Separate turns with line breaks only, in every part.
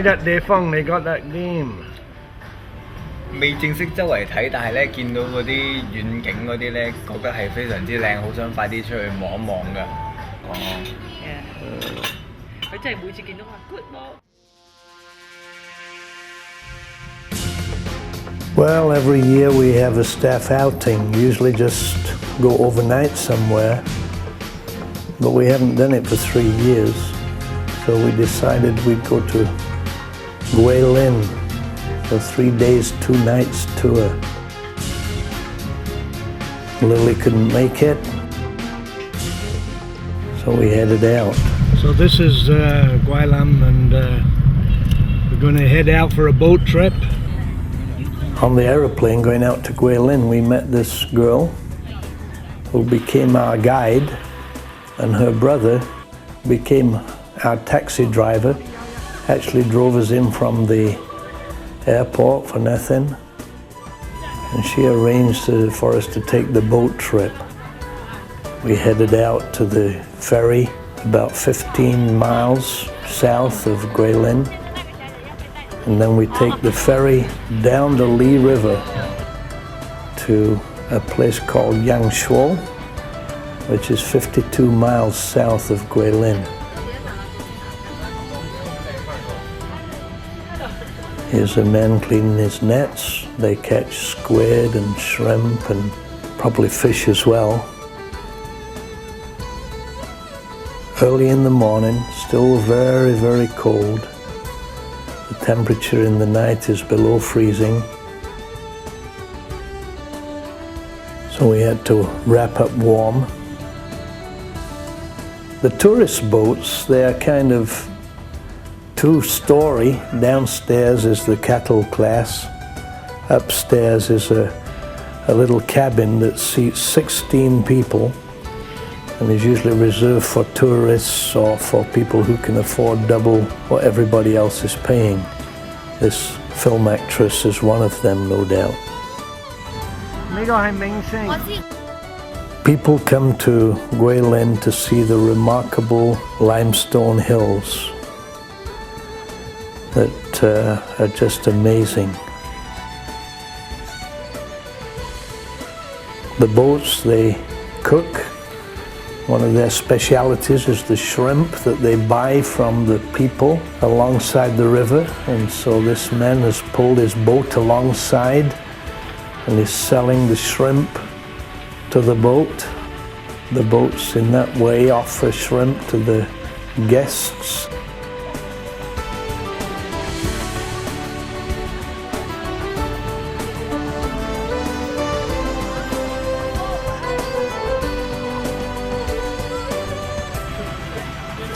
呢笪地方你覺得點？
未正式周圍睇，但係咧見到嗰啲遠景嗰啲咧，覺得係非常之靚，好想快啲出去望一望㗎。哦，
佢真係每次見到話 good 喎。
Well, every year we have a staff outing, usually just go overnight somewhere, but we haven't done it for 3 years, so we decided we'd go to Guilin for 3 days, 2 nights tour. Lily couldn't make it, so we headed out.
So this is Guilin, and we're going to head out for a boat trip.
On the aeroplane going out to Guilin, we met this girl who became our guide, and her brother became our taxi driver. Actually drove us in from the airport for nothing, and she arranged for us to take the boat trip. We headed out to the ferry about 15 miles south of Guilin, and then we take the ferry down the Lee River to a place called Shuo, which is 52 miles south of Guilin. Here's a man cleaning his nets. They catch squid and shrimp and probably fish as well. Early in the morning, still very, very cold. The temperature in the night is below freezing. So we had to wrap up warm. The tourist boats, they are kind of 2-story. Downstairs is the cattle class. Upstairs is a little cabin that seats 16 people and is usually reserved for tourists or for people who can afford double what everybody else is paying. This film actress is one of them, no doubt. People come to Guilin to see the remarkable limestone hills that are just amazing. The boats, they cook. One of their specialities is the shrimp that they buy from the people alongside the river, and so this man has pulled his boat alongside and is selling the shrimp to the boat. The boats in that way offer shrimp to the guests.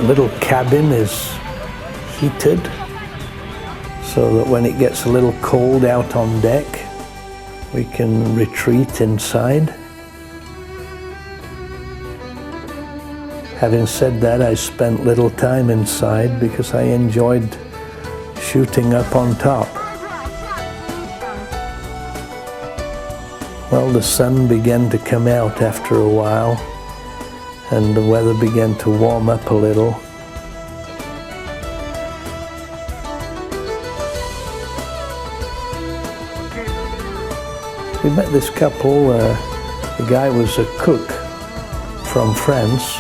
little cabin is heated so that when it gets a little cold out on deck, we can retreat inside. Having said that, I spent little time inside because I enjoyed shooting up on top. Well, the sun began to come out after a while, and the weather began to warm up a little. We met this couple. The guy was a cook from France,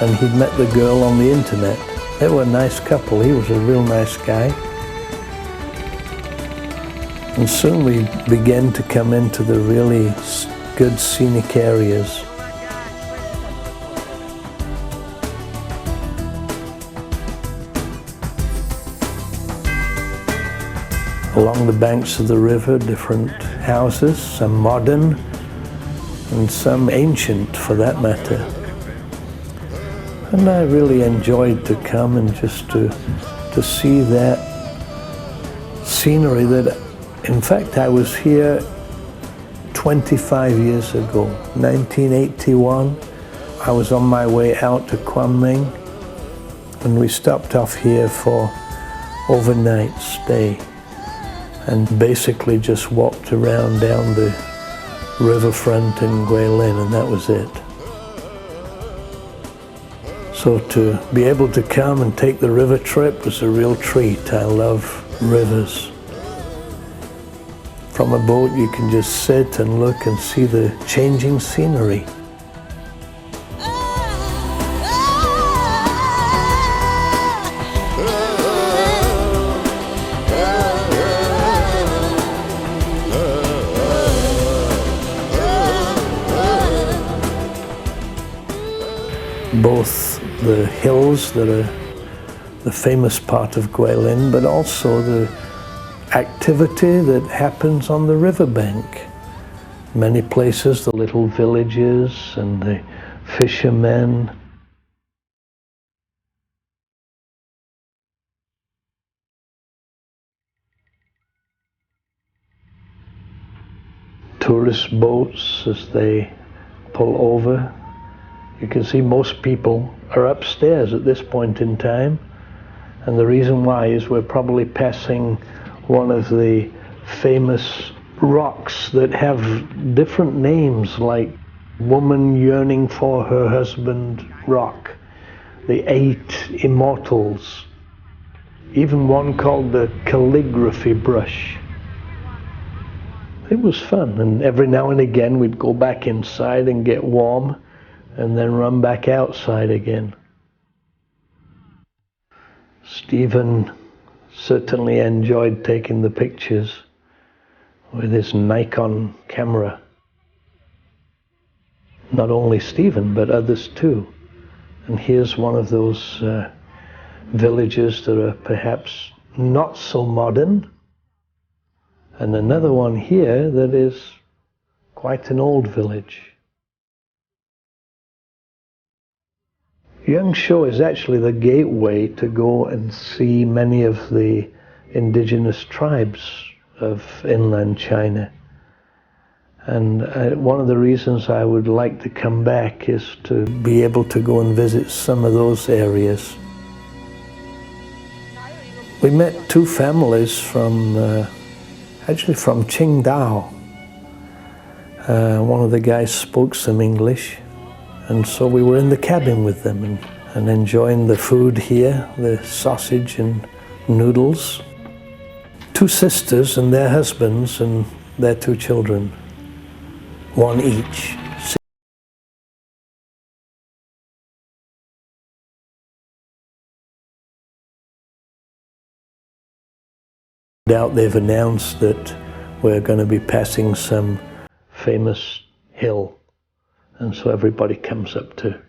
and he'd met the girl on the internet. They were a nice couple. He was a real nice guy. And soon we began to come into the really good scenic areas. Along the banks of the river, different houses, some modern and some ancient for that matter. And I really enjoyed to come and just to see that scenery that, in fact, I was here 25 years ago, 1981. I was on my way out to Guilin, and we stopped off here for overnight stay and basically just walked around down the riverfront in Guilin, and that was it. So to be able to come and take the river trip was a real treat. I love rivers. From a boat you can just sit and look and see the changing scenery. Both the hills that are the famous part of Guilin, but also the activity that happens on the riverbank. Many places, the little villages and the fishermen. Tourist boats as they pull over. You can see most people are upstairs at this point in time, and the reason why is we're probably passing one of the famous rocks that have different names, like Woman Yearning for Her Husband Rock, the 8 Immortals, even one called the Calligraphy Brush. It was fun, and every now and again we'd go back inside and get warm and then run back outside again. Stephen certainly enjoyed taking the pictures with his Nikon camera. Not only Stephen, but others too. And here's one of those villages that are perhaps not so modern, and another one here that is quite an old village. Shuo is actually the gateway to go and see many of the indigenous tribes of inland China. And one of the reasons I would like to come back is to be able to go and visit some of those areas. We met 2 families from, actually from Qingdao. One of the guys spoke some English. And so we were in the cabin with them and enjoying the food here, the sausage and noodles. 2 sisters and their husbands and their 2 children, 1 each. No doubt they've announced that we're going to be passing some famous hill. And so everybody comes up to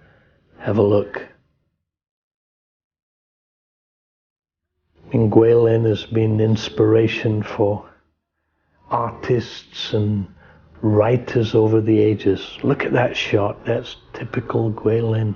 have a look. Guilin has been inspiration for artists and writers over the ages. Look at that shot, that's typical Guilin.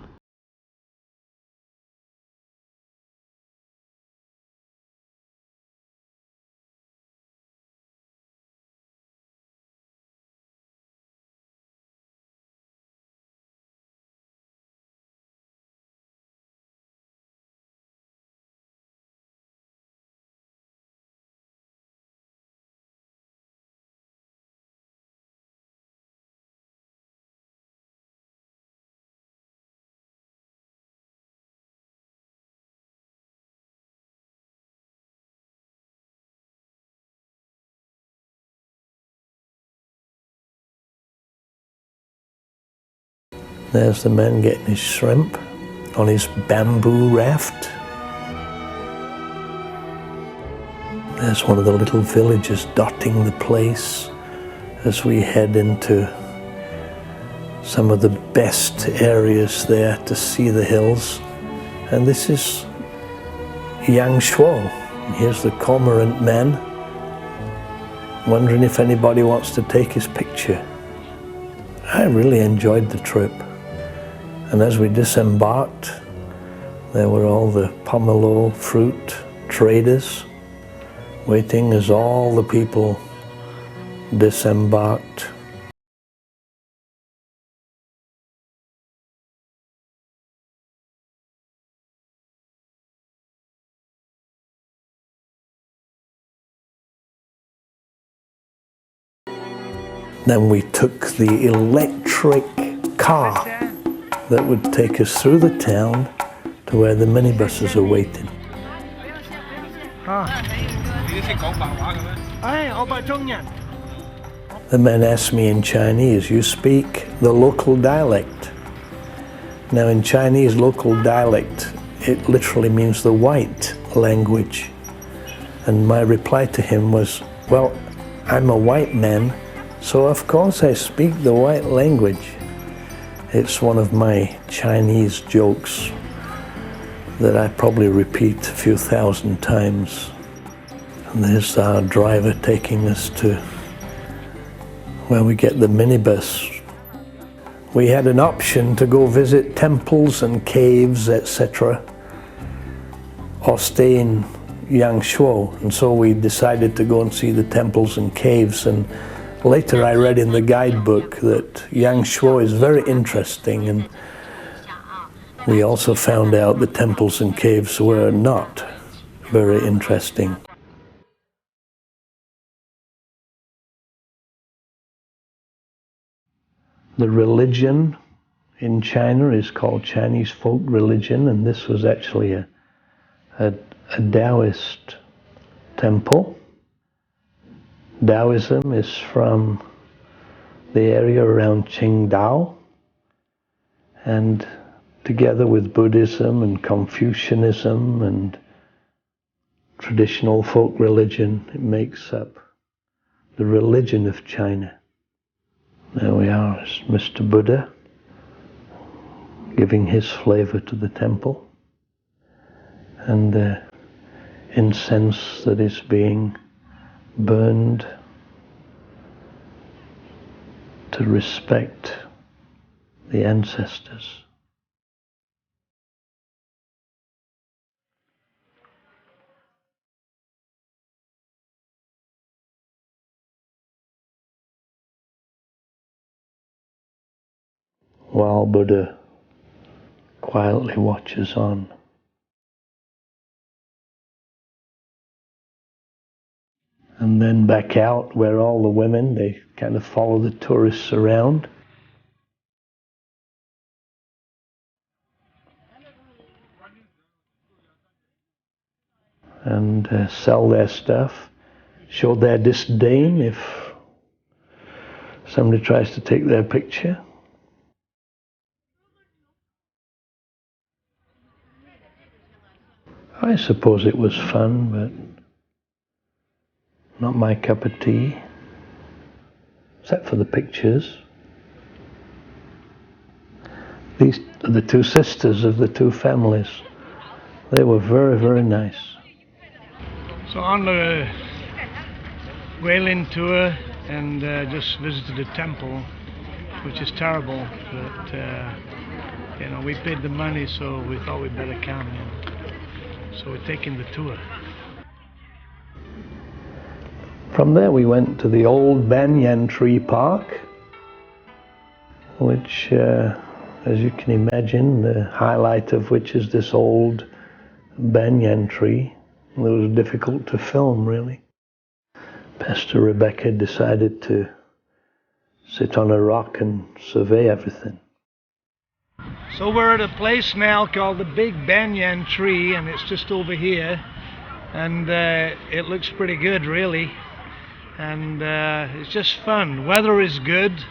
There's the man getting his shrimp on his bamboo raft. There's one of the little villages dotting the place as we head into some of the best areas there to see the hills. And this is Shuo. Here's the cormorant man, wondering if anybody wants to take his picture. I really enjoyed the trip. And as we disembarked, there were all the pomelo fruit traders waiting as all the people disembarked. Then we took the electric car that would take us through the town to where the minibuses are waiting. The men asked me in Chinese, "You speak the local dialect?" Now in Chinese local dialect, it literally means the white language. And my reply to him was, "Well, I'm a white man, so of course I speak the white language." It's one of my Chinese jokes that I probably repeat a few thousand times. And there's our driver taking us to where we get the minibus. We had an option to go visit temples and caves, etc., or stay in Shuo, and so we decided to go and see the temples and caves. And later I read in the guidebook that Shuo is very interesting, and we also found out the temples and caves were not very interesting. The religion in China is called Chinese folk religion, and this was actually a Taoist temple. Taoism is from the area around Qingdao, and together with Buddhism and Confucianism and traditional folk religion, it makes up the religion of China. There we are, it's Mr. Buddha giving his flavor to the temple, and the incense that is being burned to respect the ancestors. While Buddha quietly watches on. And then back out where all the women, they kind of follow the tourists around. And sell their stuff, show their disdain if somebody tries to take their picture. I suppose it was fun, but not my cup of tea, except for the pictures. These are the two sisters of the two families. They were very, very nice.
So on the Guilin tour, and just visited a temple, which is terrible, but you know, we paid the money, so we thought we'd better come. So we're taking the tour.
From there we went to the old banyan tree park, which, as you can imagine, the highlight of which is this old banyan tree. It was difficult to film, really. Pastor Rebecca decided to sit on a rock and survey everything.
So we're at a place now called the Big Banyan Tree, and it's just over here, and it looks pretty good, really, and it's just fun. Weather is good.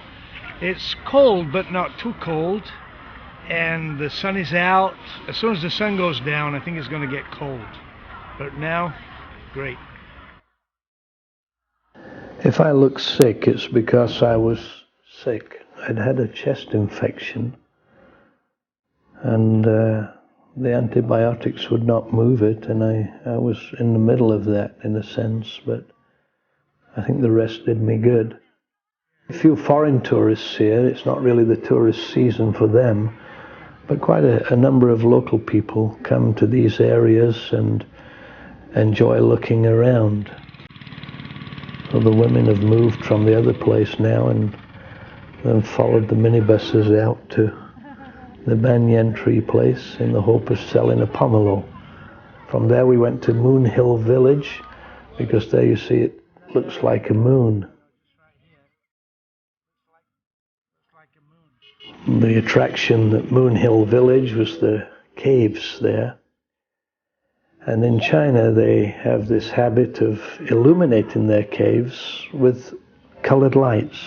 It's cold but not too cold, and the sun is out. As soon as the sun goes down, I think it's going to get cold. But now, great.
If I look sick, it's because I was sick. I'd had a chest infection, and the antibiotics would not move it, and I was in the middle of that in a sense, but I think the rest did me good. A few foreign tourists here. It's not really the tourist season for them, but quite a number of local people come to these areas and enjoy looking around. So the women have moved from the other place now and then followed the minibuses out to the banyan tree place in the hope of selling a pomelo. From there we went to Moon Hill Village, because there you see it looks like a moon. The attraction at Moon Hill Village was the caves there. And in China they have this habit of illuminating their caves with colored lights.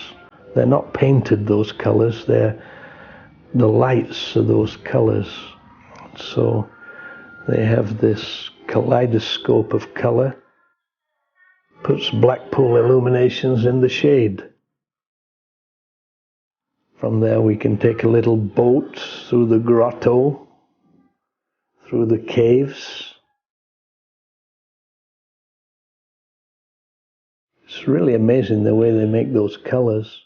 They're not painted those colors, they're the lights of those colors. So they have this kaleidoscope of color, puts Blackpool illuminations in the shade. From there we can take a little boat through the grotto, through the caves. It's really amazing the way they make those colors.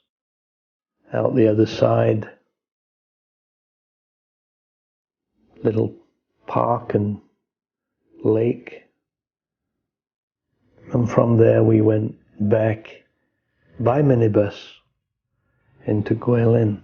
Out the other side, little park and lake. And from there we went back by minibus into Guilin.